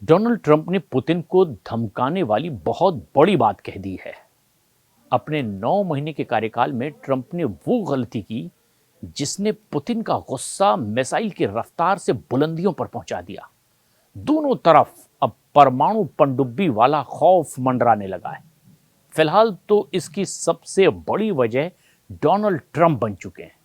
Donald Trump ने Putin को धमकाने वाली बहुत बड़ी बात कह दी है। अपने 9 महीने के कार्यकाल में ट्रंप ने वो गलती की जिसने पुतिन का गुस्सा मिसाइल की रफ्तार से बुलंदियों पर पहुंचा दिया। दोनों तरफ अब परमाणु पनडुब्बी वाला खौफ मंडराने लगा है। फिलहाल तो इसकी सबसे बड़ी वजह डोनाल्ड ट्रंप बन चुके हैं।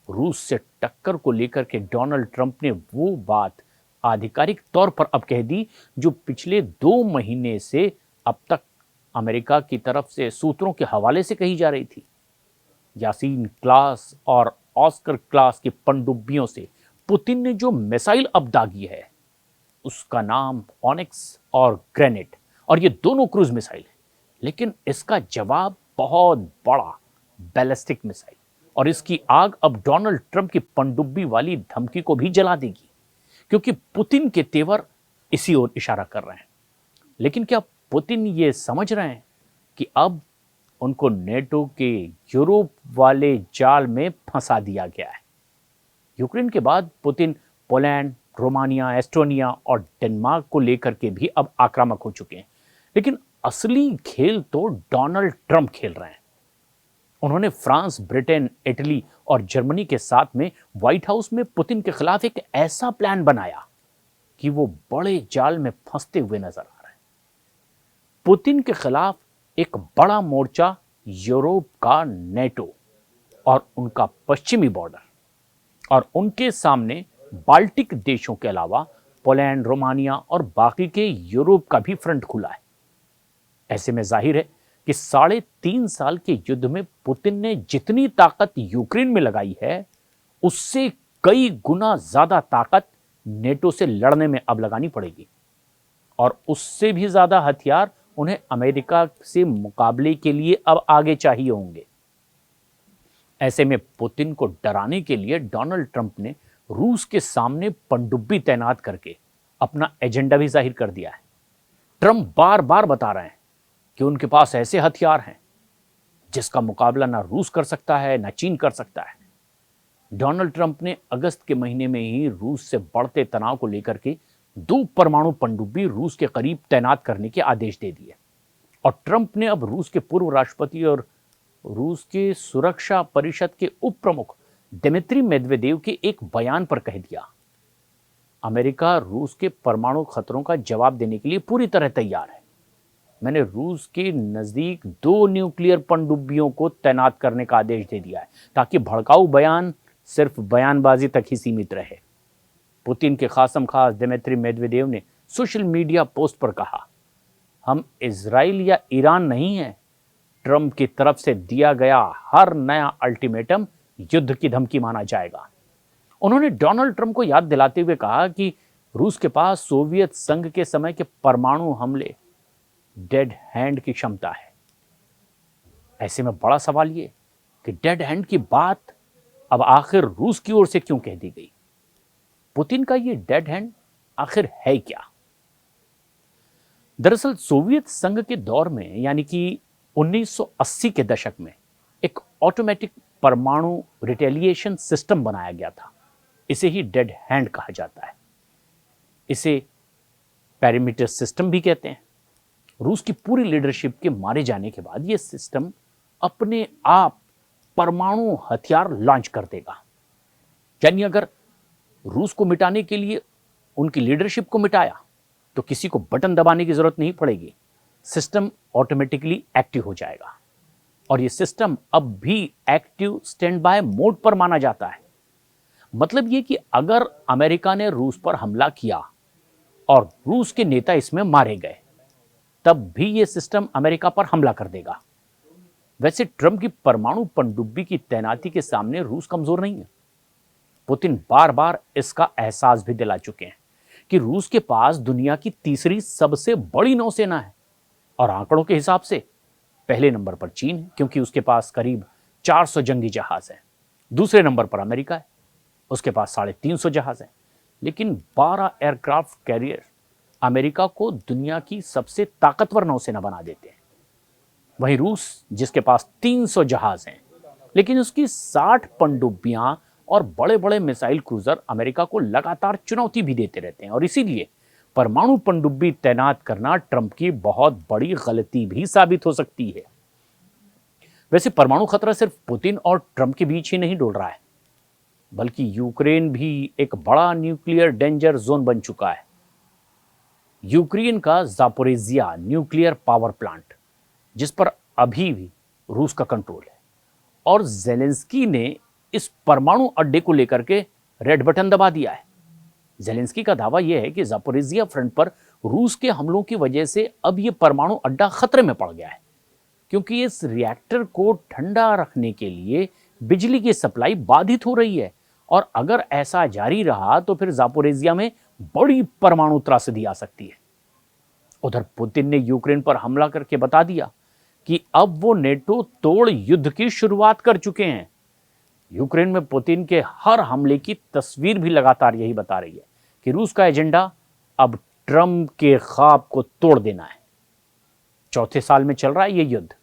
रूस से टक्कर को लेकर के डोनाल्ड ट्रंप ने वो बात आधिकारिक तौर पर अब कह दी जो पिछले 2 महीने से अब तक अमेरिका की तरफ से सूत्रों के हवाले से कही जा रही थी। यासीन क्लास और ऑस्कर क्लास की पनडुब्बियों से पुतिन ने जो मिसाइल अब दागी है उसका नाम ऑनिक्स और ग्रेनेड, और ये दोनों क्रूज मिसाइल है। लेकिन इसका जवाब बहुत बड़ा बैलिस्टिक मिसाइल, और इसकी आग अब डोनाल्ड ट्रंप की पनडुब्बी वाली धमकी को भी जला देगी, क्योंकि पुतिन के तेवर इसी ओर इशारा कर रहे हैं। लेकिन क्या पुतिन ये समझ रहे हैं कि अब उनको नेटो के यूरोप वाले जाल में फंसा दिया गया है? यूक्रेन के बाद पुतिन पोलैंड, रोमानिया, एस्टोनिया और डेनमार्क को लेकर के भी अब आक्रामक हो चुके हैं। लेकिन असली खेल तो डोनाल्ड ट्रंप खेल रहे हैं। उन्होंने फ्रांस, ब्रिटेन, इटली और जर्मनी के साथ में व्हाइट हाउस में पुतिन के खिलाफ एक ऐसा प्लान बनाया कि वो बड़े जाल में फंसते हुए नजर आ रहे हैं। पुतिन के खिलाफ एक बड़ा मोर्चा यूरोप का नेटो और उनका पश्चिमी बॉर्डर, और उनके सामने बाल्टिक देशों के अलावा पोलैंड, रोमानिया और बाकी के यूरोप का भी फ्रंट खुला है। ऐसे में जाहिर है कि 3.5 साल के युद्ध में पुतिन ने जितनी ताकत यूक्रेन में लगाई है उससे कई गुना ज्यादा ताकत नेटो से लड़ने में अब लगानी पड़ेगी, और उससे भी ज्यादा हथियार उन्हें अमेरिका से मुकाबले के लिए अब आगे चाहिए होंगे। ऐसे में पुतिन को डराने के लिए डोनाल्ड ट्रंप ने रूस के सामने पनडुब्बी तैनात करके अपना एजेंडा भी जाहिर कर दिया है। ट्रंप बार बार बता रहे हैं कि उनके पास ऐसे हथियार हैं जिसका मुकाबला ना रूस कर सकता है ना चीन कर सकता है। डोनाल्ड ट्रंप ने अगस्त के महीने में ही रूस से बढ़ते तनाव को लेकर के 2 परमाणु पनडुब्बी रूस के करीब तैनात करने के आदेश दे दिए, और ट्रंप ने अब रूस के पूर्व राष्ट्रपति और रूस के सुरक्षा परिषद के उप प्रमुख दिमित्री मेदवेदेव के एक बयान पर कह दिया, अमेरिका रूस के परमाणु खतरों का जवाब देने के लिए पूरी तरह तैयार है। मैंने रूस के नजदीक 2 न्यूक्लियर पनडुब्बियों को तैनात करने का आदेश दे दिया है ताकि भड़काऊ बयान सिर्फ बयानबाजी तक ही सीमित रहे। पुतिन के खासम खास दिमित्री मेदवेदेव ने सोशल मीडिया पोस्ट पर कहा, हम इजराइल या ईरान नहीं हैं। ट्रंप की तरफ से दिया गया हर नया अल्टीमेटम युद्ध की धमकी माना जाएगा। उन्होंने डोनाल्ड ट्रंप को याद दिलाते हुए कहा कि रूस के पास सोवियत संघ के समय के परमाणु हमले डेड हैंड की क्षमता है। ऐसे में बड़ा सवाल यह कि डेड हैंड की बात अब आखिर रूस की ओर से क्यों कह दी गई? पुतिन का यह डेड हैंड आखिर है क्या? दरअसल सोवियत संघ के दौर में यानी कि 1980 के दशक में एक ऑटोमेटिक परमाणु रिटेलिएशन सिस्टम बनाया गया था। इसे ही डेड हैंड कहा जाता है। इसे पेरीमीटर सिस्टम भी कहते हैं। रूस की पूरी लीडरशिप के मारे जाने के बाद यह सिस्टम अपने आप परमाणु हथियार लॉन्च कर देगा। यानी अगर रूस को मिटाने के लिए उनकी लीडरशिप को मिटाया तो किसी को बटन दबाने की जरूरत नहीं पड़ेगी, सिस्टम ऑटोमेटिकली एक्टिव हो जाएगा। और यह सिस्टम अब भी एक्टिव स्टैंड बाय मोड पर माना जाता है। मतलब यह कि अगर अमेरिका ने रूस पर हमला किया और रूस के नेता इसमें मारे गए तब भी यह सिस्टम अमेरिका पर हमला कर देगा। वैसे ट्रंप की परमाणु पनडुब्बी की तैनाती के सामने रूस कमजोर नहीं है। पुतिन बार बार इसका एहसास भी दिला चुके हैं कि रूस के पास दुनिया की तीसरी सबसे बड़ी नौसेना है, और आंकड़ों के हिसाब से पहले नंबर पर चीन है क्योंकि उसके पास करीब 400 जंगी जहाज हैं। दूसरे नंबर पर अमेरिका है, उसके पास 350 जहाज हैं। लेकिन 12 एयरक्राफ्ट कैरियर अमेरिका को दुनिया की सबसे ताकतवर नौसेना बना देते हैं। वहीं रूस जिसके पास 300 जहाज हैं लेकिन उसकी 60 पनडुब्बियां और बड़े बड़े मिसाइल क्रूजर अमेरिका को लगातार चुनौती भी देते रहते हैं, और इसीलिए परमाणु पनडुब्बी तैनात करना ट्रंप की बहुत बड़ी गलती भी साबित हो सकती है। वैसे परमाणु खतरा सिर्फ पुतिन और ट्रंप के बीच ही नहीं डोल रहा है, बल्कि यूक्रेन भी एक बड़ा न्यूक्लियर डेंजर जोन बन चुका है। यूक्रेन का जापोरेजिया न्यूक्लियर पावर प्लांट, जिस पर अभी भी रूस का कंट्रोल है, और जेलेंस्की ने इस परमाणु अड्डे को लेकर के रेड बटन दबा दिया है। जेलेंस्की का दावा यह है कि जापोरेजिया फ्रंट पर रूस के हमलों की वजह से अब यह परमाणु अड्डा खतरे में पड़ गया है, क्योंकि इस रिएक्टर को ठंडा रखने के लिए बिजली की सप्लाई बाधित हो रही है, और अगर ऐसा जारी रहा तो फिर जापोरेजिया में बड़ी परमाणु त्रासदी आ सकती है। उधर पुतिन ने यूक्रेन पर हमला करके बता दिया कि अब वो नेटो तोड़ युद्ध की शुरुआत कर चुके हैं। यूक्रेन में पुतिन के हर हमले की तस्वीर भी लगातार यही बता रही है कि रूस का एजेंडा अब ट्रंप के ख्वाब को तोड़ देना है। चौथे साल में चल रहा है ये युद्ध।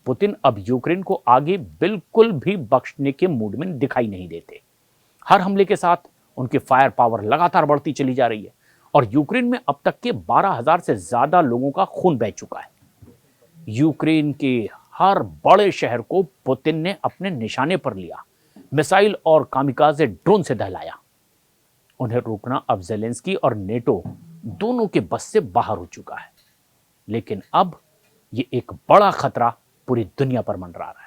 पुतिन अब यूक्रेन को आगे बिल्कुल भी बख्शने के मूड में दिखाई नहीं देते। हर हमले के साथ उनकी फायर पावर लगातार बढ़ती चली जा रही है, और यूक्रेन में अब तक के 12,000 से ज्यादा लोगों का खून बह चुका है। यूक्रेन के हर बड़े शहर को पुतिन ने अपने निशाने पर लिया, मिसाइल और कामिकाज़े ड्रोन से दहलाया। उन्हें रोकना अब जेलेंस्की और नेटो दोनों के बस से बाहर हो चुका है, लेकिन अब ये एक बड़ा खतरा पूरी दुनिया पर मंडरा रहा है।